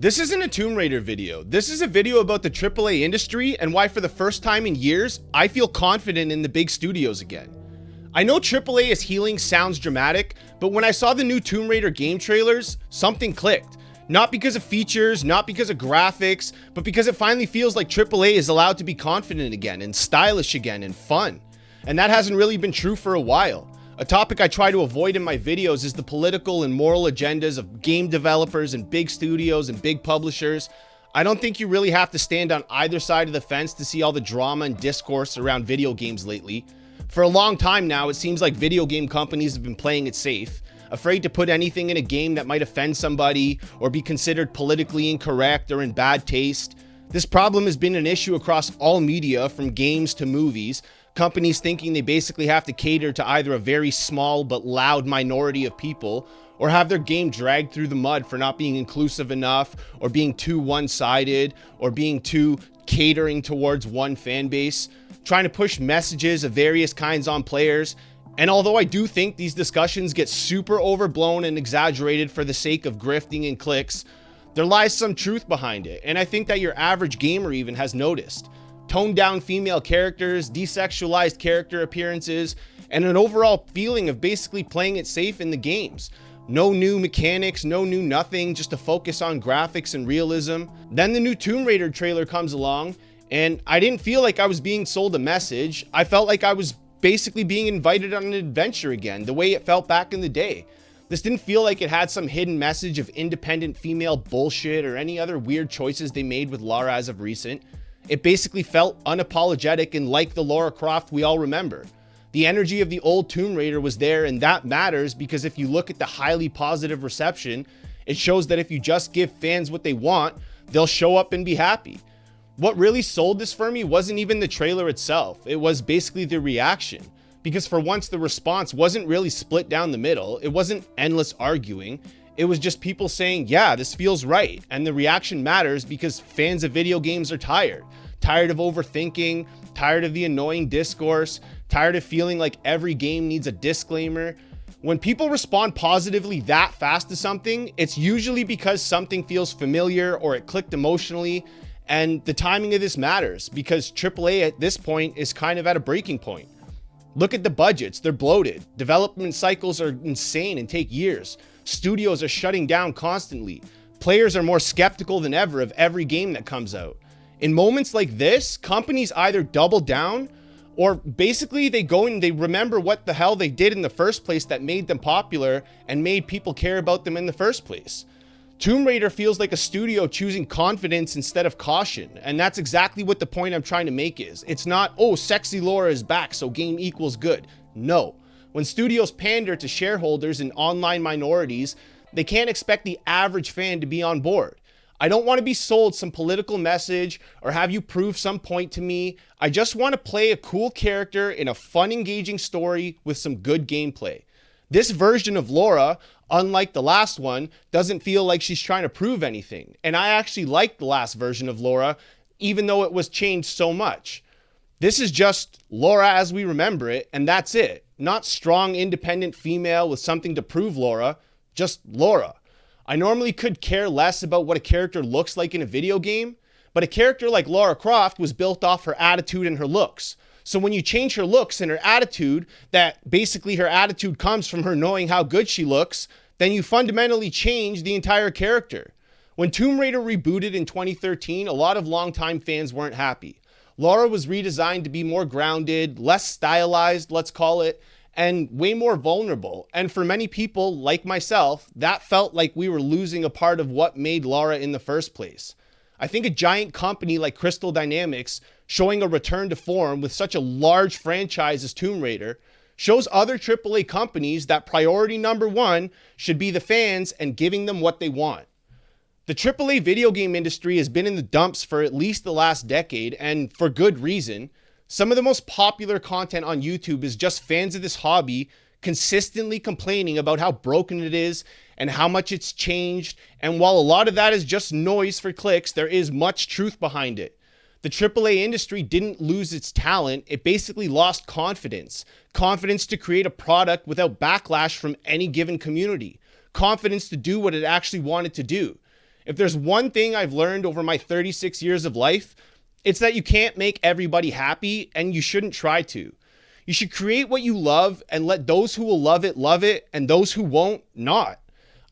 This isn't a Tomb Raider video. This is a video about the AAA industry and why for the first time in years, I feel confident in the big studios again. I know AAA Is Healing sounds dramatic, but when I saw the new Tomb Raider game trailers, something clicked. Not because of features, not because of graphics, but because it finally feels like AAA is allowed to be confident again and stylish again and fun. And that hasn't really been true for a while. A topic I try to avoid in my videos is the political and moral agendas of game developers and big studios and big publishers. I don't think you really have to stand on either side of the fence to see all the drama and discourse around video games lately. For a long time now, it seems like video game companies have been playing it safe, afraid to put anything in a game that might offend somebody or be considered politically incorrect or in bad taste. This problem has been an issue across all media, from games to movies. Companies thinking they basically have to cater to either a very small but loud minority of people, or have their game dragged through the mud for not being inclusive enough, or being too one-sided, or being too catering towards one fan base, trying to push messages of various kinds on players. And although I do think these discussions get super overblown and exaggerated for the sake of grifting and clicks, there lies some truth behind it, and I think that your average gamer even has noticed. Toned down female characters, desexualized character appearances, and an overall feeling of basically playing it safe in the games. No new mechanics, no new nothing, just a focus on graphics and realism. Then the new Tomb Raider trailer comes along, and I didn't feel like I was being sold a message. I felt like I was basically being invited on an adventure again, the way it felt back in the day. This didn't feel like it had some hidden message of independent female bullshit or any other weird choices they made with Lara as of recent. It basically felt unapologetic and like the Lara Croft we all remember. The energy of the old Tomb Raider was there, and that matters because if you look at the highly positive reception, it shows that if you just give fans what they want, they'll show up and be happy. What really sold this for me wasn't even the trailer itself, it was basically the reaction. Because for once the response wasn't really split down the middle, it wasn't endless arguing. It was just people saying, yeah, this feels right. And the reaction matters because fans of video games are tired. Tired of overthinking, tired of the annoying discourse, tired of feeling like every game needs a disclaimer. When people respond positively that fast to something, it's usually because something feels familiar or it clicked emotionally. And the timing of this matters because AAA at this point is kind of at a breaking point. Look at the budgets, they're bloated. Development cycles are insane and take years. Studios are shutting down constantly. Players are more skeptical than ever of every game that comes out. In moments like this, companies either double down or basically they go and they remember what the hell they did in the first place that made them popular and made people care about them in the first place. Tomb Raider feels like a studio choosing confidence instead of caution, and that's exactly what the point I'm trying to make is. It's not, oh, sexy Lara is back, so game equals good. No. When studios pander to shareholders and online minorities, they can't expect the average fan to be on board. I don't want to be sold some political message or have you prove some point to me. I just want to play a cool character in a fun, engaging story with some good gameplay. This version of Lara, unlike the last one, doesn't feel like she's trying to prove anything. And I actually liked the last version of Lara, even though it was changed so much. This is just Lara as we remember it, and that's it. Not strong, independent female with something to prove Lara, just Lara. I normally could care less about what a character looks like in a video game, but a character like Lara Croft was built off her attitude and her looks. So when you change her looks and her attitude, that basically her attitude comes from her knowing how good she looks, then you fundamentally change the entire character. When Tomb Raider rebooted in 2013, a lot of longtime fans weren't happy. Lara was redesigned to be more grounded, less stylized, let's call it, and way more vulnerable. And for many people, like myself, that felt like we were losing a part of what made Lara in the first place. I think a giant company like Crystal Dynamics showing a return to form with such a large franchise as Tomb Raider shows other AAA companies that priority number one should be the fans and giving them what they want. The AAA video game industry has been in the dumps for at least the last decade, and for good reason. Some of the most popular content on YouTube is just fans of this hobby consistently complaining about how broken it is and how much it's changed. And while a lot of that is just noise for clicks, there is much truth behind it. The AAA industry didn't lose its talent, it basically lost confidence. Confidence to create a product without backlash from any given community. Confidence to do what it actually wanted to do. If there's one thing I've learned over my 36 years of life, it's that you can't make everybody happy, and you shouldn't try to. You should create what you love and let those who will love it, and those who won't, not.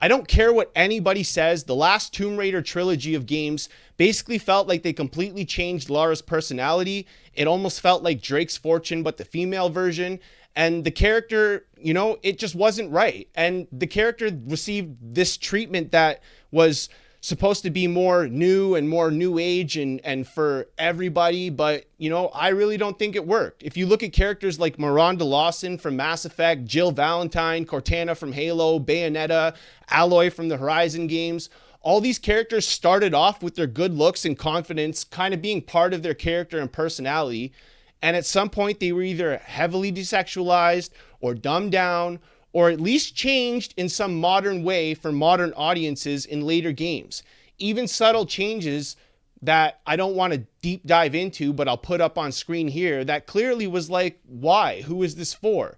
I don't care what anybody says. The last Tomb Raider trilogy of games basically felt like they completely changed Lara's personality. It almost felt like Drake's Fortune, but the female version. And the character, it just wasn't right. And the character received this treatment that was supposed to be more new and more new age and for everybody, but I really don't think it worked. If you look at characters like Miranda Lawson from Mass Effect, Jill Valentine, Cortana from Halo, Bayonetta, Aloy from the Horizon games, all these characters started off with their good looks and confidence kind of being part of their character and personality, and at some point they were either heavily desexualized or dumbed down, or at least changed in some modern way for modern audiences in later games. Even subtle changes that I don't want to deep dive into, but I'll put up on screen here, that clearly was like, why? Who is this for?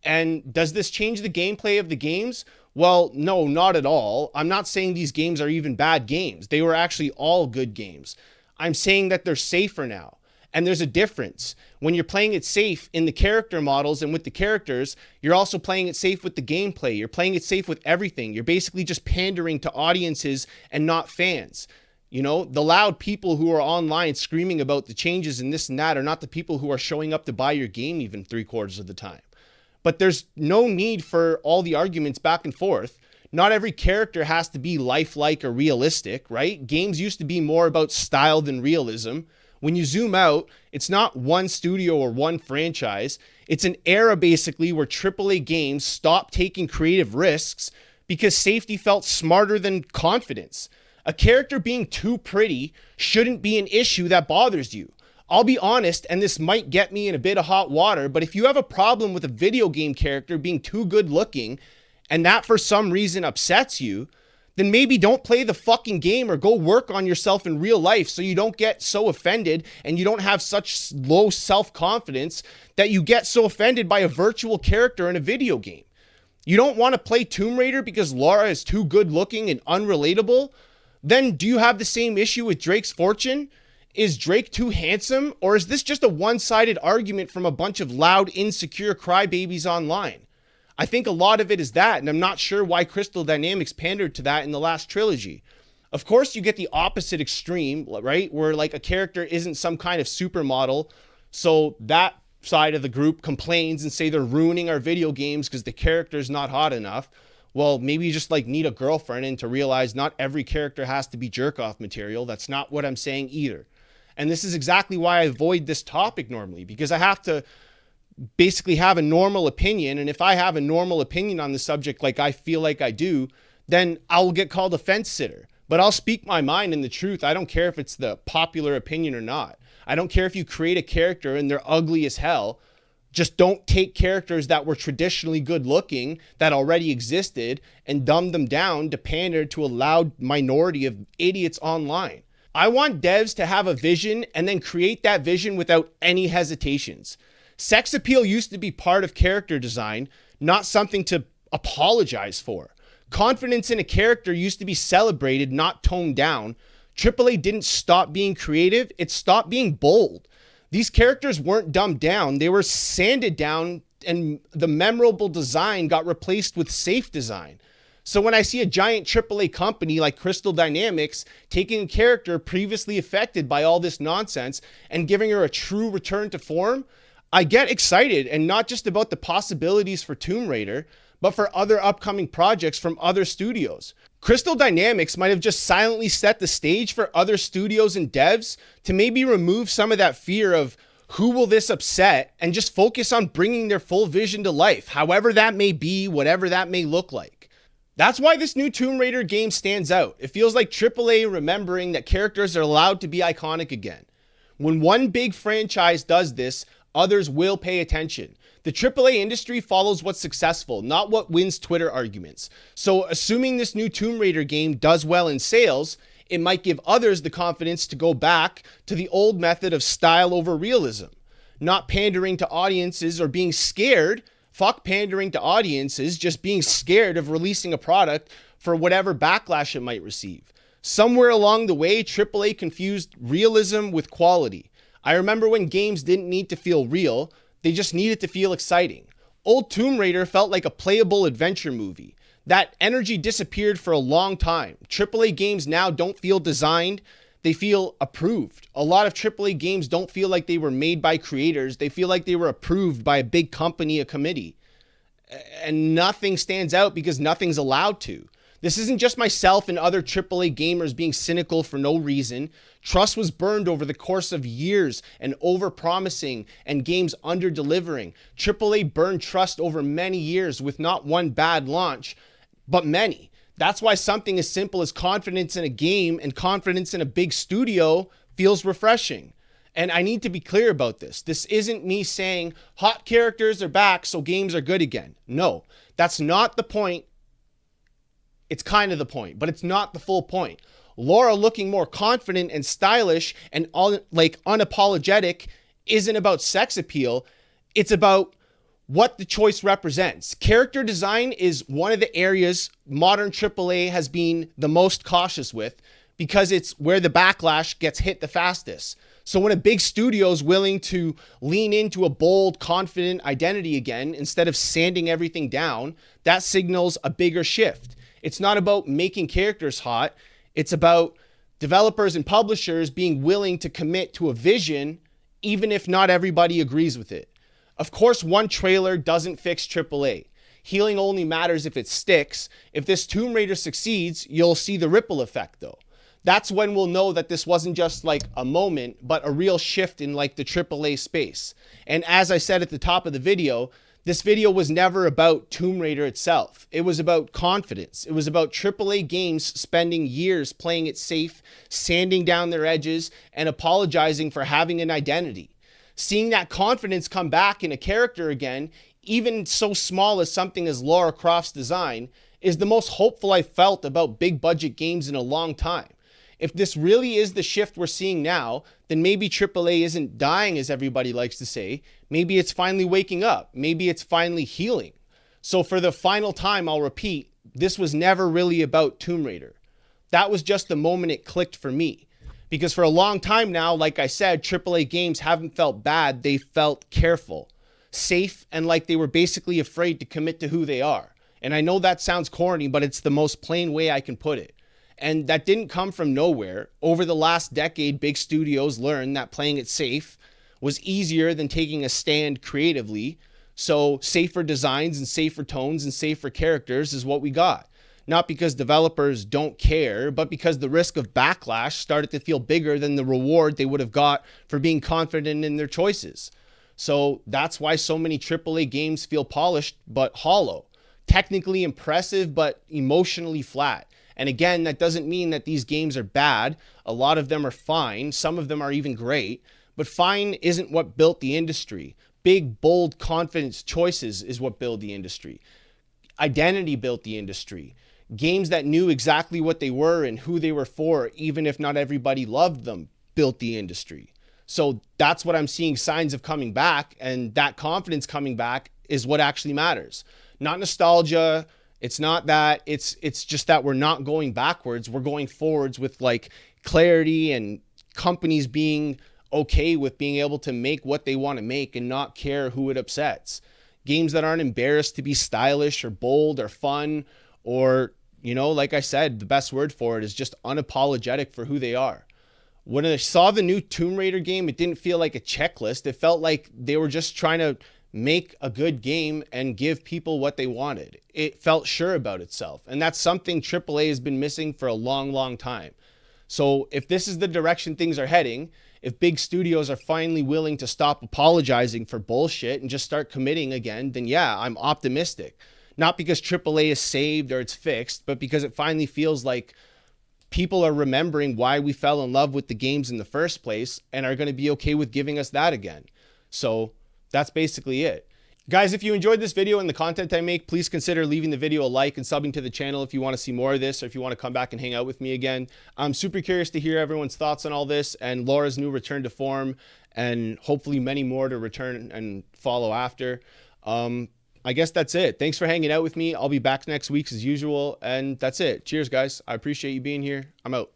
And does this change the gameplay of the games? Well, no, not at all. I'm not saying these games are even bad games. They were actually all good games. I'm saying that they're safer now. And there's a difference. When you're playing it safe in the character models and with the characters, you're also playing it safe with the gameplay. You're playing it safe with everything. You're basically just pandering to audiences and not fans. The loud people who are online screaming about the changes and this and that are not the people who are showing up to buy your game even 3/4 of the time. But there's no need for all the arguments back and forth. Not every character has to be lifelike or realistic, right? Games used to be more about style than realism. When you zoom out, it's not one studio or one franchise. It's an era basically where AAA games stopped taking creative risks because safety felt smarter than confidence. A character being too pretty shouldn't be an issue that bothers you. I'll be honest, and this might get me in a bit of hot water, but if you have a problem with a video game character being too good looking, and that for some reason upsets you, then maybe don't play the fucking game or go work on yourself in real life so you don't get so offended and you don't have such low self-confidence that you get so offended by a virtual character in a video game. You don't want to play Tomb Raider because Lara is too good looking and unrelatable? Then do you have the same issue with Drake's Fortune? Is Drake too handsome? Or is this just a one-sided argument from a bunch of loud, insecure crybabies online? I think a lot of it is that, and I'm not sure why Crystal Dynamics pandered to that in the last trilogy. Of course, you get the opposite extreme, right? Where like a character isn't some kind of supermodel, so that side of the group complains and say they're ruining our video games because the character's not hot enough. Well, maybe you just like need a girlfriend and to realize not every character has to be jerk-off material. That's not what I'm saying either. And this is exactly why I avoid this topic normally, because I have to basically have a normal opinion. And if I have a normal opinion on the subject like I feel like I do, then I'll get called a fence sitter. But I'll speak my mind and the truth. I don't care if it's the popular opinion or not. I don't care if you create a character and they're ugly as hell. Just don't take characters that were traditionally good looking that already existed and dumb them down to pander to a loud minority of idiots online. I want devs to have a vision and then create that vision without any hesitations. Sex appeal used to be part of character design, not something to apologize for. Confidence in a character used to be celebrated, not toned down. AAA didn't stop being creative, it stopped being bold. These characters weren't dumbed down, they were sanded down, and the memorable design got replaced with safe design. So when I see a giant AAA company like Crystal Dynamics taking a character previously affected by all this nonsense and giving her a true return to form, I get excited, and not just about the possibilities for Tomb Raider, but for other upcoming projects from other studios. Crystal Dynamics might have just silently set the stage for other studios and devs to maybe remove some of that fear of who will this upset and just focus on bringing their full vision to life, however that may be, whatever that may look like. That's why this new Tomb Raider game stands out. It feels like AAA remembering that characters are allowed to be iconic again. When one big franchise does this, others will pay attention. The AAA industry follows what's successful, not what wins Twitter arguments. So assuming this new Tomb Raider game does well in sales, it might give others the confidence to go back to the old method of style over realism. Not pandering to audiences or being scared. Fuck pandering to audiences, just being scared of releasing a product for whatever backlash it might receive. Somewhere along the way, AAA confused realism with quality. I remember when games didn't need to feel real, they just needed to feel exciting. Old Tomb Raider felt like a playable adventure movie. That energy disappeared for a long time. AAA games now don't feel designed, they feel approved. A lot of AAA games don't feel like they were made by creators, they feel like they were approved by a big company, a committee. And nothing stands out because nothing's allowed to. This isn't just myself and other AAA gamers being cynical for no reason. Trust was burned over the course of years and over-promising and games under-delivering. AAA burned trust over many years with not one bad launch, but many. That's why something as simple as confidence in a game and confidence in a big studio feels refreshing. And I need to be clear about this. This isn't me saying hot characters are back, so games are good again. No, that's not the point. It's kind of the point, but it's not the full point. Laura looking more confident and stylish and unapologetic isn't about sex appeal. It's about what the choice represents. Character design is one of the areas modern AAA has been the most cautious with because it's where the backlash gets hit the fastest. So when a big studio is willing to lean into a bold, confident identity again, instead of sanding everything down, that signals a bigger shift. It's not about making characters hot. It's about developers and publishers being willing to commit to a vision, even if not everybody agrees with it. Of course, one trailer doesn't fix AAA. Healing only matters if it sticks. If this Tomb Raider succeeds, you'll see the ripple effect though. That's when we'll know that this wasn't just like a moment, but a real shift in like the AAA space. And as I said at the top of the video, this video was never about Tomb Raider itself. It was about confidence. It was about AAA games spending years playing it safe, sanding down their edges, and apologizing for having an identity. Seeing that confidence come back in a character again, even so small as something as Lara Croft's design, is the most hopeful I've felt about big budget games in a long time. If this really is the shift we're seeing now, then maybe AAA isn't dying as everybody likes to say. Maybe it's finally waking up. Maybe it's finally healing. So for the final time, I'll repeat, this was never really about Tomb Raider. That was just the moment it clicked for me. Because for a long time now, like I said, AAA games haven't felt bad. They felt careful, safe, and like they were basically afraid to commit to who they are. And I know that sounds corny, but it's the most plain way I can put it. And that didn't come from nowhere. Over the last decade, big studios learned that playing it safe was easier than taking a stand creatively. So safer designs and safer tones and safer characters is what we got. Not because developers don't care, but because the risk of backlash started to feel bigger than the reward they would have got for being confident in their choices. So that's why so many AAA games feel polished but hollow. Technically impressive, but emotionally flat. And again, that doesn't mean that these games are bad. A lot of them are fine. Some of them are even great. But fine isn't what built the industry. Big, bold, confident choices is what built the industry. Identity built the industry. Games that knew exactly what they were and who they were for, even if not everybody loved them, built the industry. So that's what I'm seeing signs of coming back. And that confidence coming back is what actually matters. Not nostalgia. It's not that. It's just that we're not going backwards. We're going forwards with like clarity and companies being okay with being able to make what they want to make and not care who it upsets. Games that aren't embarrassed to be stylish or bold or fun or, you know, like I said, the best word for it is just unapologetic for who they are. When I saw the new Tomb Raider game, it didn't feel like a checklist. It felt like they were just trying to make a good game and give people what they wanted. It felt sure about itself. And that's something AAA has been missing for a long, long time. So if this is the direction things are heading, if big studios are finally willing to stop apologizing for bullshit and just start committing again, then yeah, I'm optimistic. Not because AAA is saved or it's fixed, but because it finally feels like people are remembering why we fell in love with the games in the first place and are going to be okay with giving us that again. So that's basically it. Guys, if you enjoyed this video and the content I make, please consider leaving the video a like and subbing to the channel if you want to see more of this or if you want to come back and hang out with me again. I'm super curious to hear everyone's thoughts on all this and Laura's new return to form and hopefully many more to return and follow after. I guess that's it. Thanks for hanging out with me. I'll be back next week as usual. And that's it. Cheers, guys. I appreciate you being here. I'm out.